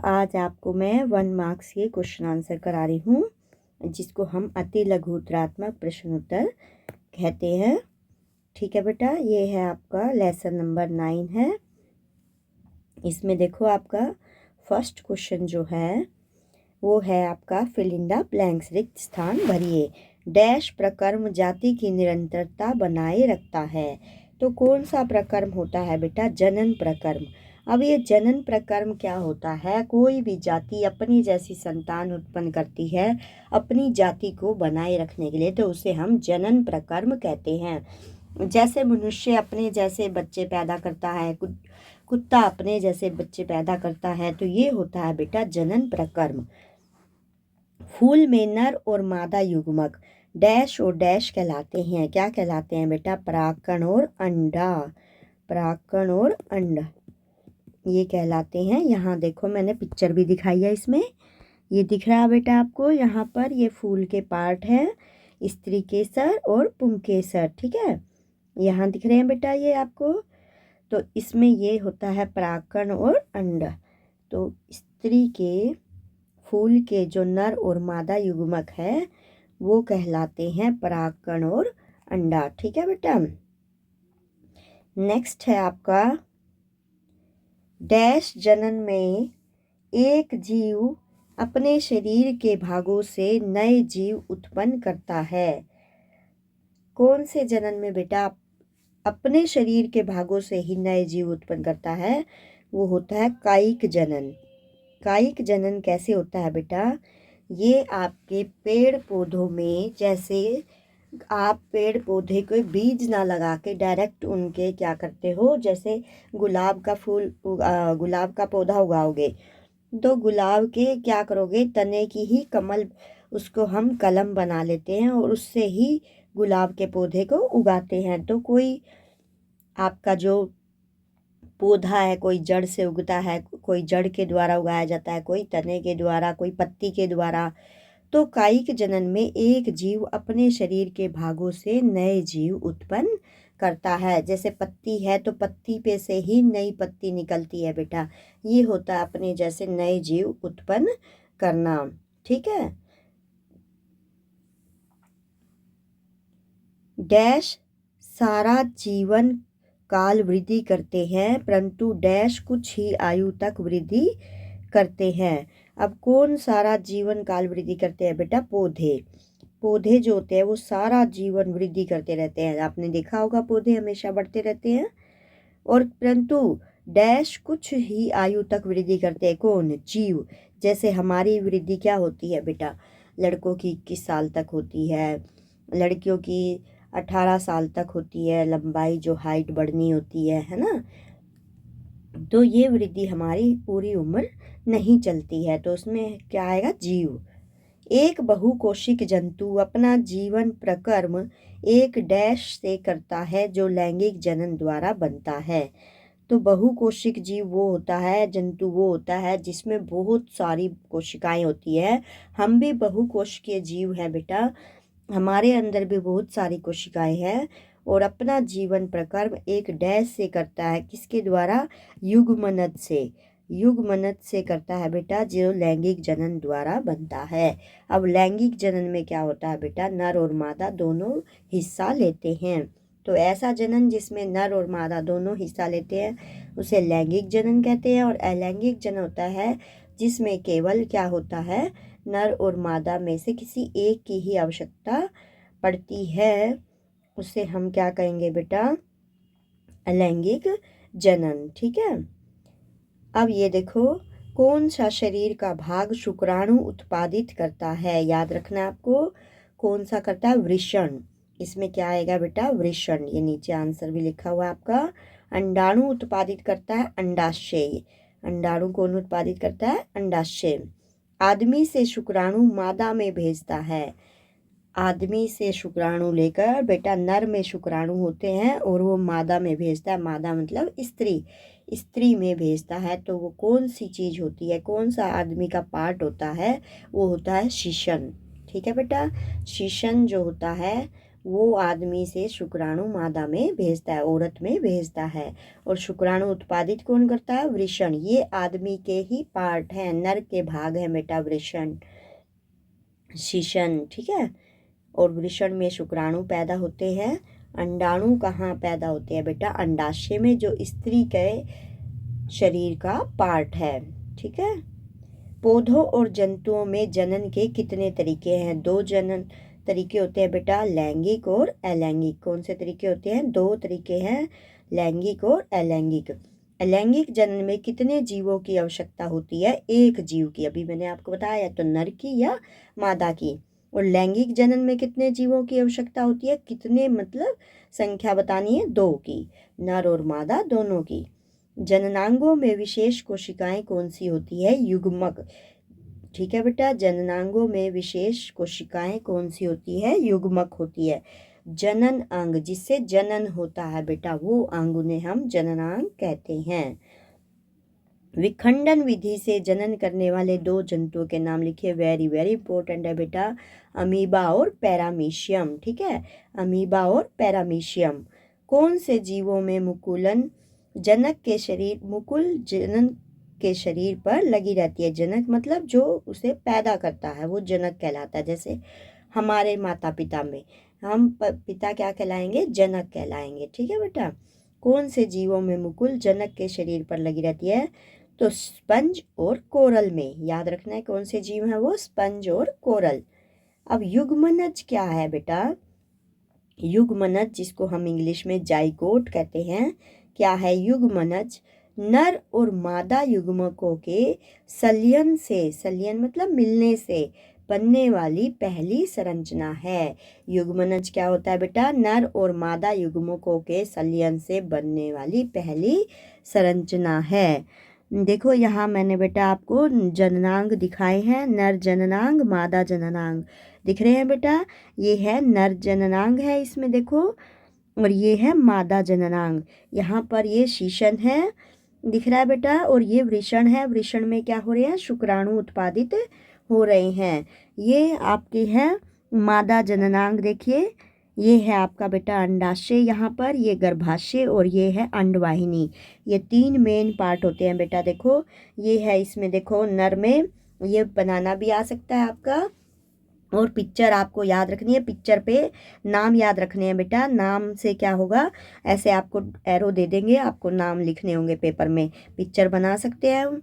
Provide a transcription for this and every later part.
आज आपको मैं 1 मार्क्स के क्वेश्चन आंसर करा रही हूँ, जिसको हम अति लघु उत्तरात्मक प्रश्न उत्तर कहते हैं। ठीक है बेटा, ये है आपका लेसन नंबर 9 है। इसमें देखो आपका फर्स्ट क्वेश्चन जो है वो है आपका फिल इन द ब्लैंक्स, रिक्त स्थान भरिए। डैश प्रकर्म जाति की निरंतरता बनाए रखता है। तो कौन सा प्रकर्म होता है बेटा? जनन प्रकर्म। अब ये जनन प्रकर्म क्या होता है? कोई भी जाति अपनी जैसी संतान उत्पन्न करती है अपनी जाति को बनाए रखने के लिए, तो उसे हम जनन प्रकर्म कहते हैं। जैसे मनुष्य अपने जैसे बच्चे पैदा करता है, कुत्ता अपने जैसे बच्चे पैदा करता है, तो ये होता है बेटा जनन प्रकर्म। फूल में नर और मादा युग्मक डैश और डैश कहलाते हैं। क्या कहलाते हैं बेटा? परागकण और अंडा। परागकण और अंडा ये कहलाते हैं। यहाँ देखो मैंने पिक्चर भी दिखाई है, इसमें ये दिख रहा है बेटा आपको। यहाँ पर ये फूल के पार्ट है, स्त्री केसर और पुंकेसर। ठीक है, यहाँ दिख रहे हैं बेटा ये आपको। तो इसमें ये होता है परागकण और अंडा। तो स्त्री के फूल के जो नर और मादा युग्मक है वो कहलाते हैं परागकण और अंडा। ठीक है बेटा। नेक्स्ट है आपका डैश जनन में एक जीव अपने शरीर के भागों से नए जीव उत्पन्न करता है। कौन से जनन में बेटा अपने शरीर के भागों से ही नए जीव उत्पन्न करता है? वो होता है कायिक जनन। कायिक जनन कैसे होता है बेटा? ये आपके पेड़ पौधों में, जैसे आप पेड़ पौधे को बीज ना लगा के डायरेक्ट उनके क्या करते हो, जैसे गुलाब का फूल गुलाब का पौधा उगाओगे तो गुलाब के क्या करोगे, तने की ही कमल, उसको हम कलम बना लेते हैं और उससे ही गुलाब के पौधे को उगाते हैं। तो कोई आपका जो पौधा है कोई जड़ से उगता है, कोई जड़ के द्वारा उगाया जाता है, कोई तने के द्वारा, कोई पत्ती के द्वारा। तो कायिक जनन में एक जीव अपने शरीर के भागों से नए जीव उत्पन्न करता है। जैसे पत्ती है तो पत्ती पे से ही नई पत्ती निकलती है बेटा। ये होता है अपने जैसे नए जीव उत्पन्न करना। ठीक है। डैश सारा जीवन काल वृद्धि करते हैं, परंतु डैश कुछ ही आयु तक वृद्धि करते हैं। अब कौन सारा जीवन काल वृद्धि करते हैं बेटा? पौधे। पौधे जो होते हैं वो सारा जीवन वृद्धि करते रहते हैं। आपने देखा होगा पौधे हमेशा बढ़ते रहते हैं। और परंतु डैश कुछ ही आयु तक वृद्धि करते हैं। कौन? जीव। जैसे हमारी वृद्धि क्या होती है बेटा? लड़कों की 21 साल तक होती है, लड़कियों की 18 साल तक होती है, लंबाई जो हाइट बढ़नी होती है ना। तो ये वृद्धि हमारी पूरी उम्र नहीं चलती है, तो उसमें क्या आएगा? जीव। एक बहुकोशिक जंतु अपना जीवन प्रकर्म एक डैश से करता है जो लैंगिक जनन द्वारा बनता है। तो बहुकोशिक जीव वो होता है, जंतु वो होता है जिसमें बहुत सारी कोशिकाएं होती है। हम भी बहुकोशिकीय जीव है बेटा, हमारे अंदर भी बहुत सारी कोशिकाएं हैं। और अपना जीवन प्रकर्म एक डैश से करता है। किसके द्वारा? युग्मनद से। युग्मनद से करता है बेटा, जो लैंगिक जनन द्वारा बनता है। अब लैंगिक जनन में क्या होता है बेटा? नर और मादा दोनों हिस्सा लेते हैं। तो ऐसा जनन जिसमें नर और मादा दोनों हिस्सा लेते हैं उसे लैंगिक जनन कहते हैं। और अलैंगिक जनन होता है जिसमें केवल क्या होता है, नर और मादा में से किसी एक की ही आवश्यकता पड़ती है, उसे हम क्या कहेंगे बेटा? अलैंगिक जनन। ठीक है। अब ये देखो, कौन सा शरीर का भाग शुक्राणु उत्पादित करता है? याद रखना आपको, कौन सा करता है? वृषण। इसमें क्या आएगा बेटा? वृषण। ये नीचे आंसर भी लिखा हुआ है आपका। अंडाणु उत्पादित करता है अंडाशय। अंडाणु कौन उत्पादित करता है? अंडाशय। आदमी से शुक्राणु मादा में भेजता है। आदमी से शुक्राणु लेकर बेटा नर में शुक्राणु होते हैं और वो मादा में भेजता है। मादा मतलब स्त्री, स्त्री में भेजता है। तो वो कौन सी चीज होती है, कौन सा आदमी का पार्ट होता है? वो होता है शीशन। ठीक है बेटा। शीशन जो होता है वो आदमी से शुक्राणु मादा में भेजता है, औरत में भेजता है। और शुक्राणु उत्पादित कौन करता है? वृषण। ये आदमी के ही पार्ट हैं, नर के भाग हैं बेटा वृषण, शीशन, ठीक है। और वृषण में शुक्राणु पैदा होते हैं। अंडाणु कहाँ पैदा होते हैं बेटा? अंडाशय में, जो स्त्री के शरीर का पार्ट है, ठीक है। पौधों और जंतुओं में जनन के कितने तरीके हैं? 2 जनन तरीके होते हैं बेटा, लैंगिक और अलैंगिक। कौन से तरीके होते हैं? 2 तरीके हैं, लैंगिक और अलैंगिक। अलैंगिक जनन में कितने जीवों की आवश्यकता होती है? 1 जीव की, अभी मैंने आपको बताया, तो नर की या मादा की। और लैंगिक जनन में कितने जीवों की आवश्यकता होती है? कितने मतलब संख्या बतानी है? 2 की, नर और मादा दोनों की। जननांगों में विशेष कोशिकाएं कौन सी होती है? युग्मक, ठीक है बेटा। जननांगों में विशेष कोशिकाएं कौन सी होती है? युग्मक होती है। जनन अंग, जिससे जनन होता है बेटा, वो अंग उन्हें हम जननांग कहते हैं। विखंडन विधि से जनन करने वाले 2 जंतुओं के नाम लिखिए। वेरी वेरी इंपॉर्टेंट है बेटा, अमीबा और पैरामीशियम, ठीक है। अमीबा और पैरामीशियम। कौन से जीवों में मुकुलन जनक के शरीर, मुकुल जनन के शरीर पर लगी रहती है? जनक मतलब जो उसे पैदा करता है, वो जनक कहलाता है। जैसे हमारे माता पिता में हम पिता क्या कहलाएंगे? जनक कहलाएंगे, ठीक है बेटा। कौन से जीवों में मुकुल जनक के शरीर पर लगी रहती है? तो स्पंज और कोरल में, याद रखना है कौन से जीव हैं वो? स्पंज और कोरल। अब युग्मनज क्या है बेटा? युग्मनज, जिसको हम इंग्लिश में जाइगोट कहते हैं, क्या है युग्मनज? नर और मादा युग्मकों के संलयन से, संलयन मतलब मिलने से बनने वाली पहली संरचना है। युग्मनज क्या होता है बेटा? नर और मादा युग्मकों के संलयन से बनने वाली पहली संरचना है। देखो यहाँ मैंने बेटा आपको जननांग दिखाए हैं, नर जननांग, मादा जननांग दिख रहे हैं बेटा। ये है नर जननांग है इसमें देखो, और ये है मादा जननांग। यहाँ पर ये शीशन है, दिख रहा है बेटा, और ये वृषण है। वृषण में क्या हो रहे हैं? शुक्राणु उत्पादित हो रहे हैं। ये आपके हैं मादा जननांग। देखिए ये है आपका बेटा अंडाशय, यहाँ पर ये गर्भाशय, और ये है अंडवाहिनी। ये 3 मेन पार्ट होते हैं बेटा। देखो ये है, इसमें देखो नर में ये बनाना भी आ सकता है आपका। और पिक्चर आपको याद रखनी है, पिक्चर पे नाम याद रखने हैं बेटा। नाम से क्या होगा? ऐसे आपको एरो दे देंगे, आपको नाम लिखने होंगे पेपर में। पिक्चर बना सकते हैं,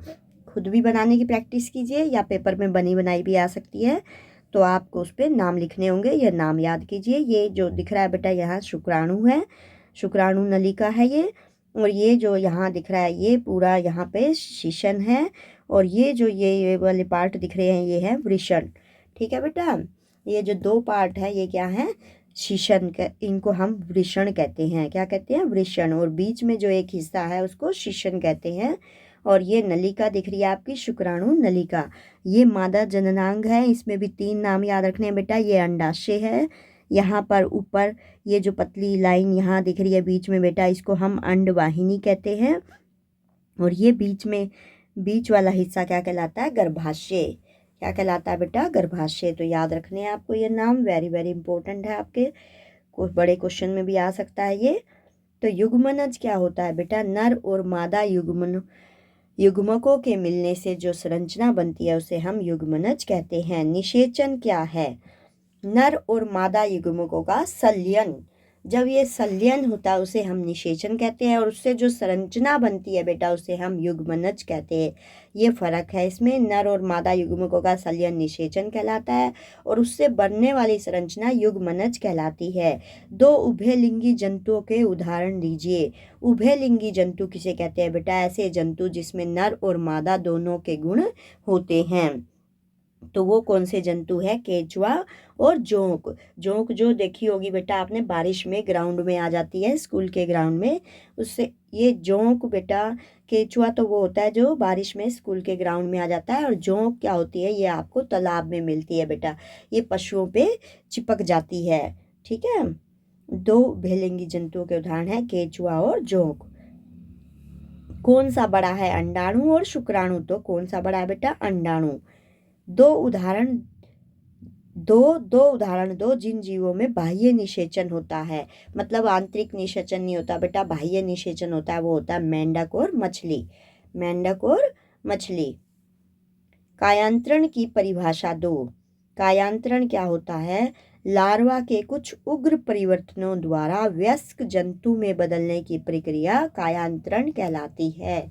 खुद भी बनाने की प्रैक्टिस कीजिए, या पेपर में बनी बनाई भी आ सकती है, तो आपको उस पर नाम लिखने होंगे। यह नाम याद कीजिए। ये जो दिख रहा है बेटा, यहाँ शुक्राणु है, शुक्राणु नलिका है ये। और ये जो यहाँ दिख रहा है, ये पूरा यहाँ पे शीशन है। और ये जो ये वाले पार्ट दिख रहे हैं, ये है वृषण, ठीक है बेटा। ये जो 2 पार्ट है, ये क्या है? शीशन, इनको हम वृषण कहते हैं। क्या कहते हैं? वृषण। और बीच में जो एक हिस्सा है उसको शीशन कहते हैं। और ये नलिका दिख रही है आपकी, शुक्राणु नलिका। ये मादा जननांग है, इसमें भी 3 नाम याद रखने हैं बेटा। ये अंडाशय है, यहाँ पर ऊपर ये जो पतली लाइन यहाँ दिख रही है बीच में बेटा, इसको हम अंडवाहिनी कहते हैं। और ये बीच में, बीच वाला हिस्सा क्या कहलाता है? गर्भाशय। क्या कहलाता है बेटा? गर्भाशय। तो याद रखने हैं आपको ये नाम, वेरी वेरी इंपॉर्टेंट है, आपके कुछ बड़े क्वेश्चन में भी आ सकता है ये। तो युग्मनज क्या होता है बेटा? नर और मादा युग्मकों के मिलने से जो संरचना बनती है उसे हम युग्मनज कहते हैं। निषेचन क्या है? नर और मादा युग्मकों का संलयन। जब ये संलयन होता है उसे हम निषेचन कहते हैं, और उससे जो संरचना बनती है बेटा उसे हम युग्मनज कहते हैं। ये फर्क है इसमें, नर और मादा युग्मकों का संलयन निषेचन कहलाता है, और उससे बनने वाली संरचना युग्मनज कहलाती है। 2 उभयलिंगी जंतुओं के उदाहरण दीजिए। उभयलिंगी जंतु किसे कहते हैं बेटा? ऐसे जंतु जिसमें नर और मादा दोनों के गुण होते हैं। तो वो कौन से जंतु है? केचुआ और जोंक। जोंक जो देखी होगी बेटा आपने, बारिश में ग्राउंड में आ जाती है, स्कूल के ग्राउंड में, उससे ये जोंक बेटा। केचुआ तो वो होता है जो बारिश में स्कूल के ग्राउंड में आ जाता है, और जोंक क्या होती है? ये आपको तालाब में मिलती है बेटा। ये पशुओं पे चिपक जाती है, ठीक है। 2 उभयलिंगी जंतुओं के उदाहरण है केचुआ और जोंक। कौन सा बड़ा है? अंडाणु और शुक्राणु। तो कौन सा बड़ा है बेटा? अंडाणु। 2 उदाहरण दो उदाहरण दो जिन जीवों में बाह्य निषेचन होता है। मतलब आंतरिक निषेचन नहीं होता बेटा, बाह्य निषेचन होता है, वो होता है मेंढक और मछली। मेंढक और मछली। कायांतरण की परिभाषा दो। कायांतरण क्या होता है? लार्वा के कुछ उग्र परिवर्तनों द्वारा वयस्क जंतु में बदलने की प्रक्रिया कायांतरण कहलाती है।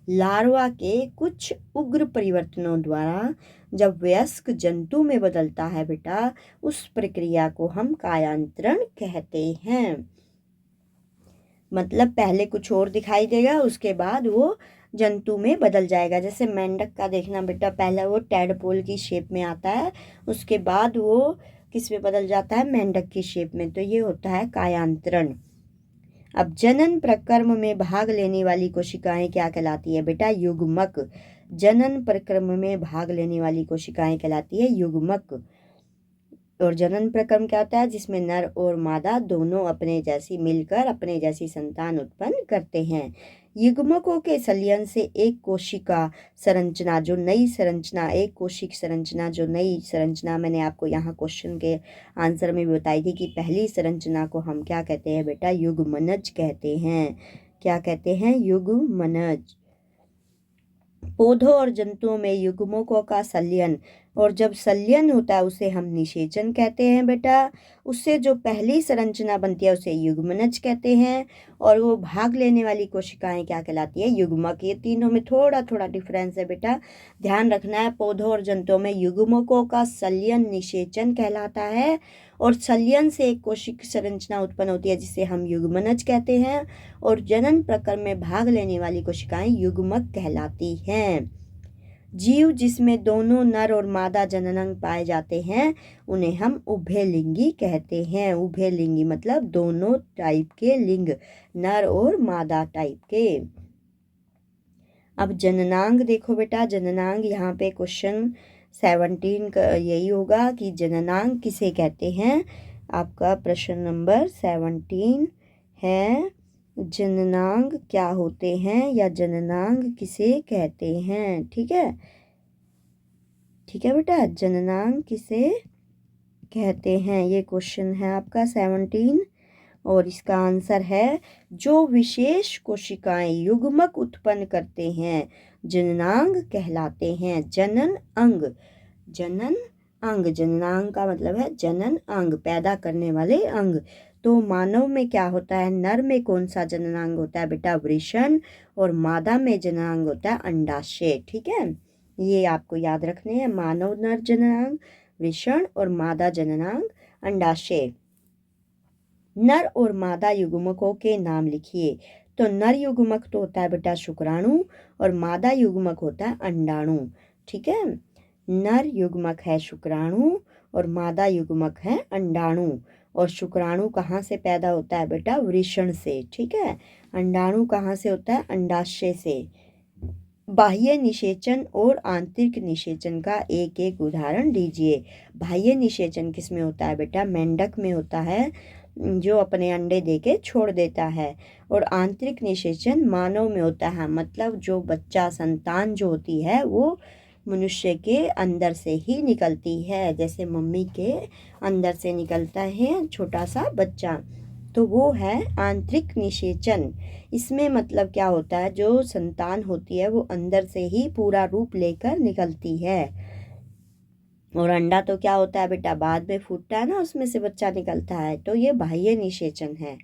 लार्वा के कुछ उग्र परिवर्तनों द्वारा जब वयस्क जंतु में बदलता है बेटा, उस प्रक्रिया को हम कायांतरण कहते हैं। मतलब पहले कुछ और दिखाई देगा, उसके बाद वो जंतु में बदल जाएगा। जैसे मेंढक का देखना बेटा, पहले वो टैडपोल की शेप में आता है, उसके बाद वो किस में बदल जाता है? मेंढक की शेप में। तो ये होता है कायांतरण। अब जनन प्रक्रम में भाग लेने वाली कोशिकाएं क्या कहलाती है बेटा? युग्मक। जनन प्रक्रम में भाग लेने वाली कोशिकाएं कहलाती है युग्मक। और जनन प्रक्रम क्या होता है? जिसमें नर और मादा दोनों अपने जैसी मिलकर अपने जैसी संतान उत्पन्न करते हैं। युग्मकों के संलयन से एक कोशिका संरचना जो नई संरचना, एक कोशिक संरचना जो नई संरचना, मैंने आपको यहाँ क्वेश्चन के आंसर में भी बताई थी कि पहली संरचना को हम क्या कहते हैं बेटा? युग्मनज कहते हैं। क्या कहते हैं? युग्मनज। पौधों और जंतुओं में युग्मकों का संलयन, और जब संलयन होता है उसे हम निषेचन कहते हैं बेटा। उससे जो पहली संरचना बनती है उसे युग्मनज कहते हैं। और वो भाग लेने वाली कोशिकाएं क्या कहलाती है? युग्मक। ये तीनों में थोड़ा थोड़ा डिफरेंस है बेटा, ध्यान रखना है। पौधों और जंतुओं में युग्मकों का संलयन निषेचन कहलाता है, और संलयन से एक कोशिक संरचना उत्पन्न होती है जिसे हम युग्मनज कहते हैं। और जनन प्रक्रम में भाग लेने वाली कोशिकाएं युग्मक कहलाती हैं। जीव जिसमें दोनों नर और मादा जननांग पाए जाते हैं उन्हें हम उभयलिंगी कहते हैं। उभयलिंगी मतलब दोनों टाइप के लिंग, नर और मादा टाइप के। अब जननांग देखो बेटा, जननांग यहाँ पे क्वेश्चन 17 का यही होगा कि जननांग किसे कहते हैं। आपका प्रश्न नंबर 17 है, जननांग क्या होते हैं या जननांग किसे कहते हैं। ठीक है, ठीक है बेटा, जननांग किसे कहते हैं, ये क्वेश्चन है आपका 17। और इसका आंसर है, जो विशेष कोशिकाएं युग्मक उत्पन्न करते हैं जननांग कहलाते हैं। जनन अंग, जनन अंग, जननांग का मतलब है जनन अंग, पैदा करने वाले अंग। तो मानव में क्या होता है? नर में कौन सा जननांग होता है बेटा? वृषण। और मादा में जननांग होता है अंडाशय। ठीक है, ये आपको याद रखने हैं। मानव नर जननांग वृषण और मादा जननांग अंडाशय। नर और मादा युग्मकों के नाम लिखिए। तो नर युग्मक तो होता है बेटा शुक्राणु, और मादा युग्मक होता है अंडाणु। ठीक है, नर युग्मक है शुक्राणु और मादा युग्मक है अंडाणु। और शुक्राणु कहाँ से पैदा होता है बेटा? वृषण से। ठीक है, अंडाणु कहाँ से होता है? अंडाशय से। बाह्य निषेचन और आंतरिक निषेचन का एक एक उदाहरण दीजिए। बाह्य निषेचन किस में होता है बेटा? मेंढक में होता है, जो अपने अंडे देके छोड़ देता है। और आंतरिक निषेचन मानव में होता है, मतलब जो बच्चा संतान जो होती है वो मनुष्य के अंदर से ही निकलती है, जैसे मम्मी के अंदर से निकलता है छोटा सा बच्चा, तो वो है आंतरिक निषेचन। इसमें मतलब क्या होता है? जो संतान होती है वो अंदर से ही पूरा रूप लेकर निकलती है। और अंडा तो क्या होता है बेटा? बाद में फूटता है ना, उसमें से बच्चा निकलता है, तो ये बाह्य निषेचन है।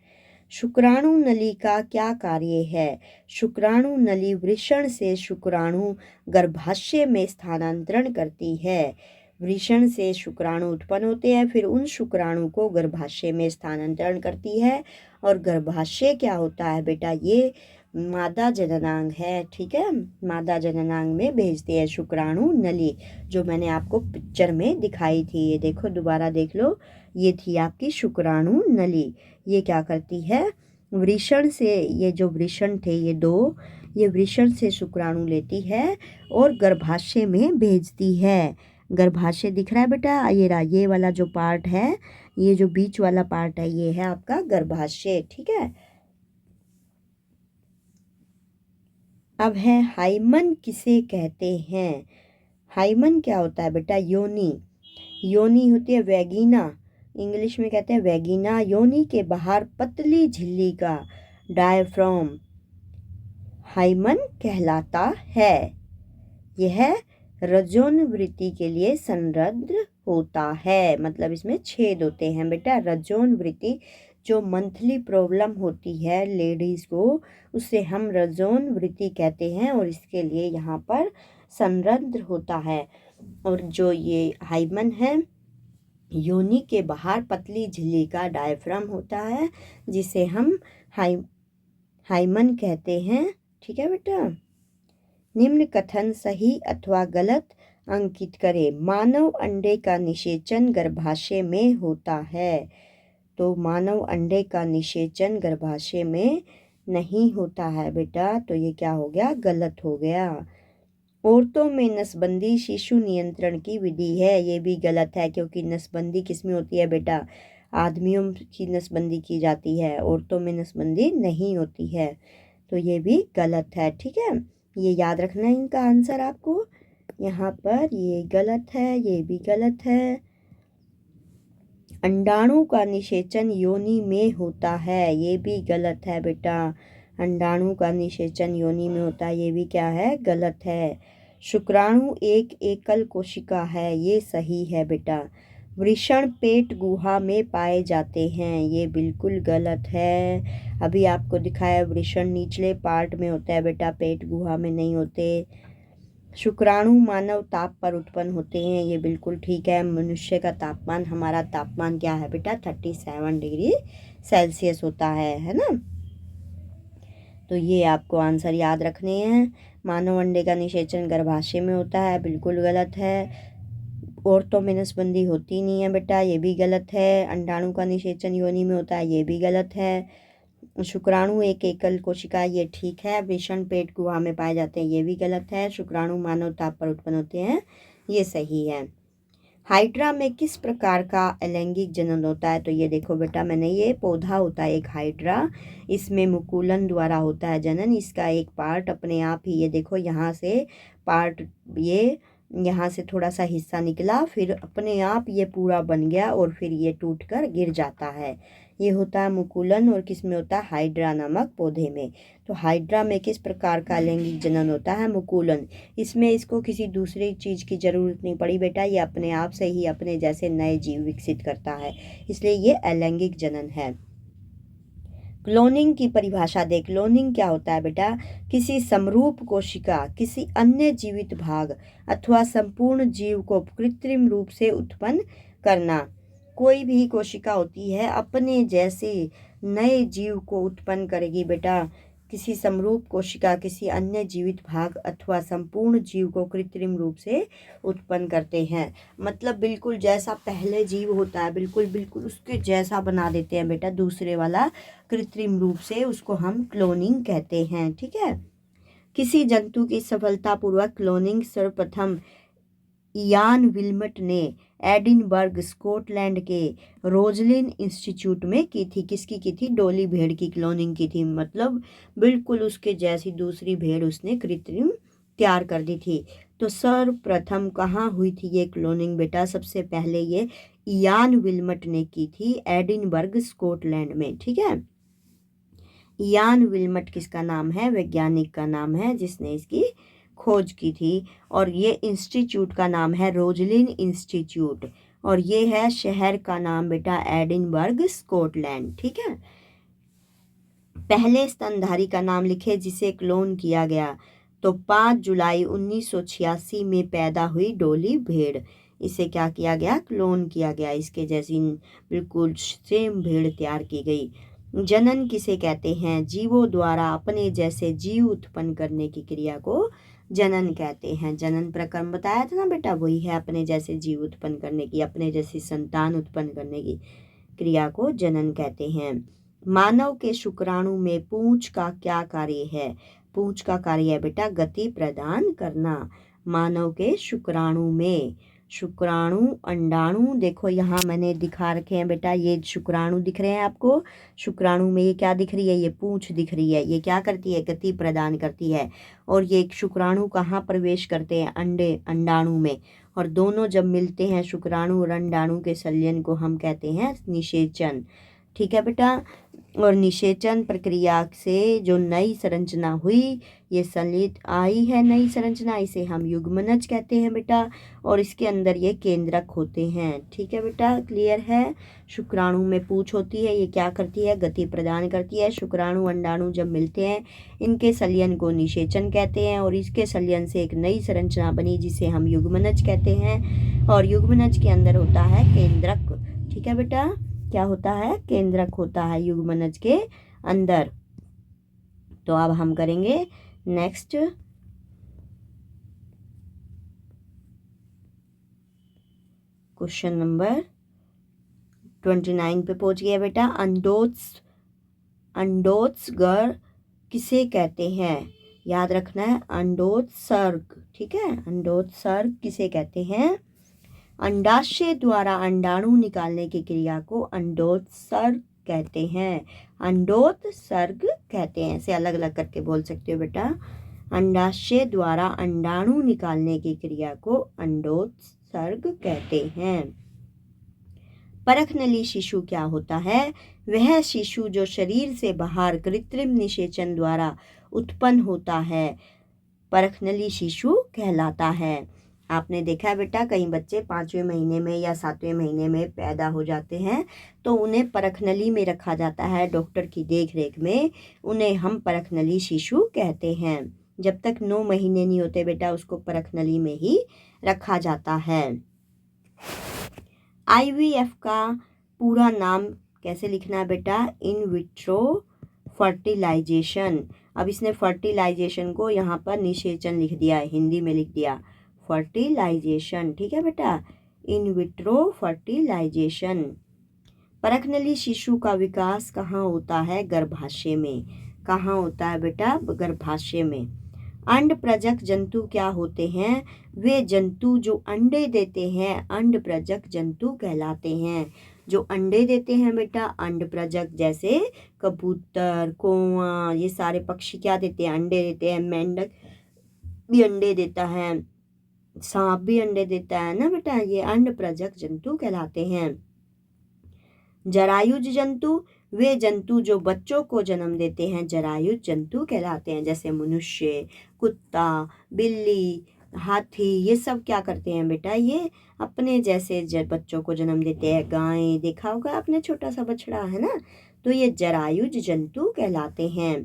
शुक्राणु नली का क्या कार्य है? शुक्राणु नली वृषण से शुक्राणु गर्भाशय में स्थानांतरण करती है। वृषण से शुक्राणु उत्पन्न होते हैं, फिर उन शुक्राणु को गर्भाशय में स्थानांतरण करती है। और गर्भाशय क्या होता है बेटा? ये मादा जननांग है। ठीक है, मादा जननांग में भेजते हैं शुक्राणु नली, जो मैंने आपको पिक्चर में दिखाई थी। ये देखो, दोबारा देख लो, ये थी आपकी शुक्राणु नली। ये क्या करती है? वृषण से, ये जो वृषण थे ये दो, ये वृषण से शुक्राणु लेती है और गर्भाशय में भेजती है। गर्भाशय दिख रहा है बेटा? ये रहा, ये वाला जो पार्ट है, ये जो बीच वाला पार्ट है, ये है आपका गर्भाशय। ठीक है, अब है हाइमन किसे कहते हैं? हाइमन क्या होता है बेटा? योनि। योनि होती है वैगिना, इंग्लिश में कहते हैं वैगिना। योनि के बाहर पतली झिल्ली का डायफ्राम हाइमन कहलाता है। यह रजोनवृत्ति के लिए संरद्ध होता है, मतलब इसमें छेद होते हैं बेटा। रजोनवृत्ति जो मंथली प्रॉब्लम होती है लेडीज को, उसे हम रजोनवृत्ति कहते हैं और इसके लिए यहाँ पर संरद्ध होता है। और जो ये हाइमन है, योनि के बाहर पतली झिल्ली का डायफ्राम होता है, जिसे हम हाइमन कहते हैं। ठीक है बेटा। निम्न कथन सही अथवा गलत अंकित करें। मानव अंडे का निषेचन गर्भाशय में होता है। तो मानव अंडे का निषेचन गर्भाशय में नहीं होता है बेटा, तो ये क्या हो गया, गलत हो गया। औरतों में नसबंदी शिशु नियंत्रण की विधि है, ये भी गलत है, क्योंकि नसबंदी किसमें होती है बेटा, आदमियों की नसबंदी की जाती है, औरतों में नसबंदी नहीं होती है, तो ये भी गलत है। ठीक है, ये याद रखना है इनका आंसर आपको। यहाँ पर ये गलत है, ये भी गलत है। अंडाणु का निषेचन योनि में होता है, ये भी गलत है बेटा। अंडाणु का निषेचन योनि में होता है, ये भी क्या है, गलत है। शुक्राणु एक एकल कोशिका है, ये सही है बेटा। वृषण पेट गुहा में पाए जाते हैं, ये बिल्कुल गलत है। अभी आपको दिखाया वृषण निचले पार्ट में होता है बेटा, पेट गुहा में नहीं होते। शुक्राणु मानव ताप पर उत्पन्न होते हैं, ये बिल्कुल ठीक है। मनुष्य का तापमान, हमारा तापमान क्या है बेटा, 37 डिग्री सेल्सियस होता है ना। तो ये आपको आंसर याद रखने हैं। मानव अंडे का निषेचन गर्भाशय में होता है, बिल्कुल गलत है। औरतों में नसबंदी होती नहीं है बेटा, ये भी गलत है। अंडाणु का निषेचन योनि में होता है, ये भी गलत है। शुक्राणु एक एकल कोशिका, ये ठीक है। वृषण पेट गुहा में पाए जाते हैं, ये भी गलत है। शुक्राणु मानव ताप पर उत्पन्न होते हैं, ये सही है। हाइड्रा में किस प्रकार का अलैंगिक जनन होता है, तो ये देखो बेटा, मैंने ये पौधा होता है एक हाइड्रा, इसमें मुकुलन द्वारा होता है जनन। इसका एक पार्ट अपने आप ही, ये देखो यहाँ से पार्ट, ये यहाँ से थोड़ा सा हिस्सा निकला, फिर अपने आप ये पूरा बन गया और फिर ये टूटकर गिर जाता है। ये होता है मुकुलन, और किस में होता है, हाइड्रा नामक पौधे में। तो हाइड्रा में किस प्रकार का अलैंगिक जनन होता है, मुकुलन। इसमें इसको किसी दूसरी चीज की जरूरत नहीं पड़ी बेटा, ये अपने आप से ही अपने जैसे नए जीव विकसित करता है, इसलिए ये अलैंगिक जनन है। क्लोनिंग की परिभाषा देख। क्लोनिंग क्या होता है बेटा, किसी समरूप कोशिका किसी अन्य जीवित भाग अथवा संपूर्ण जीव को कृत्रिम रूप से उत्पन्न करना। कोई भी कोशिका होती है अपने जैसे नए जीव को उत्पन्न करेगी बेटा। किसी समरूप कोशिका किसी अन्य जीवित भाग अथवा संपूर्ण जीव को कृत्रिम रूप से उत्पन्न करते हैं, मतलब बिल्कुल जैसा पहले जीव होता है, बिल्कुल बिल्कुल उसके जैसा बना देते हैं बेटा दूसरे वाला, कृत्रिम रूप से, उसको हम क्लोनिंग कहते हैं। ठीक है। किसी जंतु की सफलतापूर्वक क्लोनिंग सर्वप्रथम इयान विल्मट ने एडिनबर्ग स्कॉटलैंड के रोजलिन इंस्टीट्यूट में की थी। किसकी की थी, डोली भेड़ की क्लोनिंग की थी, मतलब बिल्कुल उसके जैसी दूसरी भेड़ उसने कृत्रिम तैयार कर दी थी। तो सर्वप्रथम कहाँ हुई थी ये क्लोनिंग बेटा, सबसे पहले ये इयान विल्मट ने की थी एडिनबर्ग स्कॉटलैंड में। ठीक है। इयान विल्मट किसका नाम है, वैज्ञानिक का नाम है जिसने इसकी खोज की थी, और ये इंस्टीट्यूट का नाम है रोजलिन इंस्टीट्यूट, और ये है शहर का नाम बेटा एडिनबर्ग स्कॉटलैंड। ठीक है। पहले स्तनधारी का नाम लिखे जिसे क्लोन किया गया, तो 5 जुलाई 1986 में पैदा हुई डोली भेड़, इसे क्या किया गया, क्लोन किया गया, इसके जैसी बिल्कुल सेम भेड़ तैयार की गई। जनन किसे कहते हैं, जीवों द्वारा अपने जैसे जीव उत्पन्न करने की क्रिया को जनन कहते हैं। जनन प्रक्रम बताया था ना बेटा, वही है अपने जैसे जीव उत्पन्न करने की, अपने जैसी संतान उत्पन्न करने की क्रिया को जनन कहते हैं। मानव के शुक्राणु में पूंछ का क्या कार्य है, पूंछ का कार्य है बेटा गति प्रदान करना। मानव के शुक्राणु में, शुक्राणु, अंडाणु। देखो यहाँ मैंने दिखा रखे हैं बेटा, ये शुक्राणु दिख रहे हैं आपको। शुक्राणु में ये क्या दिख रही है, ये पूंछ दिख रही है। ये क्या करती है, गति प्रदान करती है। और ये शुक्राणु कहाँ प्रवेश करते हैं, अंडाणु में। और दोनों जब मिलते हैं शुक्राणु और अंडाणु के संलयन को हम कहते हैं निषेचन। ठीक है बेटा। और निषेचन प्रक्रिया से जो नई संरचना हुई, ये संलित आई है नई संरचना, इसे हम युग्मनज कहते हैं बेटा। और इसके अंदर ये केंद्रक होते हैं। ठीक है बेटा, क्लियर है। शुक्राणु में पूंछ होती है, ये क्या करती है, गति प्रदान करती है। शुक्राणु अंडाणु जब मिलते हैं, इनके संलयन को निषेचन कहते हैं। और इसके संलयन से एक नई संरचना बनी जिसे हम युग्मनज कहते हैं। और युग्मनज के अंदर होता है केंद्रक। ठीक है बेटा, क्या होता है, केंद्रक होता है युग्मनज के अंदर। तो अब हम करेंगे नेक्स्ट क्वेश्चन नंबर 29 पे पहुंच गया बेटा। अंडोत्सर्ग किसे कहते हैं, याद रखना है, अंडोत्सर्ग। ठीक है, अंडोत्सर्ग किसे कहते हैं। अंडाशय द्वारा अंडाणु निकालने की क्रिया को अंडोत्सर्ग कहते हैं। अंडोत्सर्ग कहते हैं, ऐसे अलग अलग करके बोल सकते हो बेटा। अंडाशय द्वारा अंडाणु निकालने की क्रिया को अंडोत्सर्ग कहते हैं। परखनली शिशु क्या होता है, वह शिशु जो शरीर से बाहर कृत्रिम निषेचन द्वारा उत्पन्न होता है, परखनली शिशु कहलाता है। आपने देखा है बेटा, कई बच्चे 5वें महीने में या 7वें महीने में पैदा हो जाते हैं, तो उन्हें परखनली में रखा जाता है डॉक्टर की देखरेख में। उन्हें हम परखनली शिशु कहते हैं। जब तक 9 महीने नहीं होते बेटा, उसको परखनली में ही रखा जाता है। IVF का पूरा नाम कैसे लिखना है बेटा, इन विट्रो फर्टिलाइजेशन। अब इसने फर्टिलाइजेशन को यहाँ पर निषेचन लिख दिया है, हिंदी में लिख दिया फर्टिलाइजेशन। ठीक है बेटा, इन विट्रो फर्टिलाइजेशन। परखनली शिशु का विकास कहाँ होता है, गर्भाशय में। कहाँ होता है बेटा, गर्भाशय में। अंड प्रजक जंतु क्या होते हैं, वे जंतु जो अंडे देते हैं अंड प्रजक जंतु कहलाते हैं। जो अंडे देते हैं बेटा, अंड प्रजक, जैसे कबूतर, कौवा, ये सारे पक्षी क्या देते हैं, अंडे देते हैं। मेंढक भी अंडे देता है, सांप भी अंडे देता है ना बेटा, ये अंड प्रजक जंतु कहलाते हैं। जरायुज जंतु, वे जंतु जो बच्चों को जन्म देते हैं जरायुज जंतु कहलाते हैं। जैसे मनुष्य, कुत्ता, बिल्ली, हाथी, ये सब क्या करते हैं बेटा, ये अपने जैसे बच्चों को जन्म देते हैं। गाय देखा होगा आपने, छोटा सा बछड़ा है ना, तो ये जरायुज जंतु कहलाते हैं।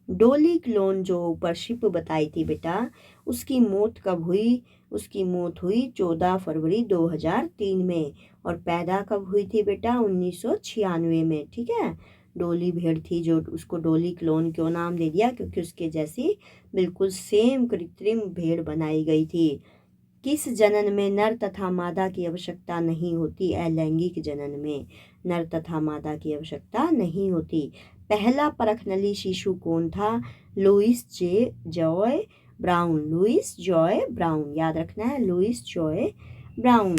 डोली क्लोन जो ऊपर शिप बताई थी बेटा, उसकी मौत कब हुई, उसकी मौत हुई 14 फरवरी 2003 में। और पैदा कब हुई थी बेटा, 1996 में। ठीक है, डोली भेड़ थी जो, उसको डोली क्लोन क्यों नाम दे दिया, क्योंकि उसके जैसी बिल्कुल सेम कृत्रिम भेड़ बनाई गई थी। किस जनन में नर तथा मादा की आवश्यकता नहीं होती, अलैंगिक जनन में नर तथा मादा की आवश्यकता नहीं होती। पहला परखनली शिशु कौन था, Louise Joy Brown. Louise Joy Brown, याद रखना है, लुइस जॉय ब्राउन।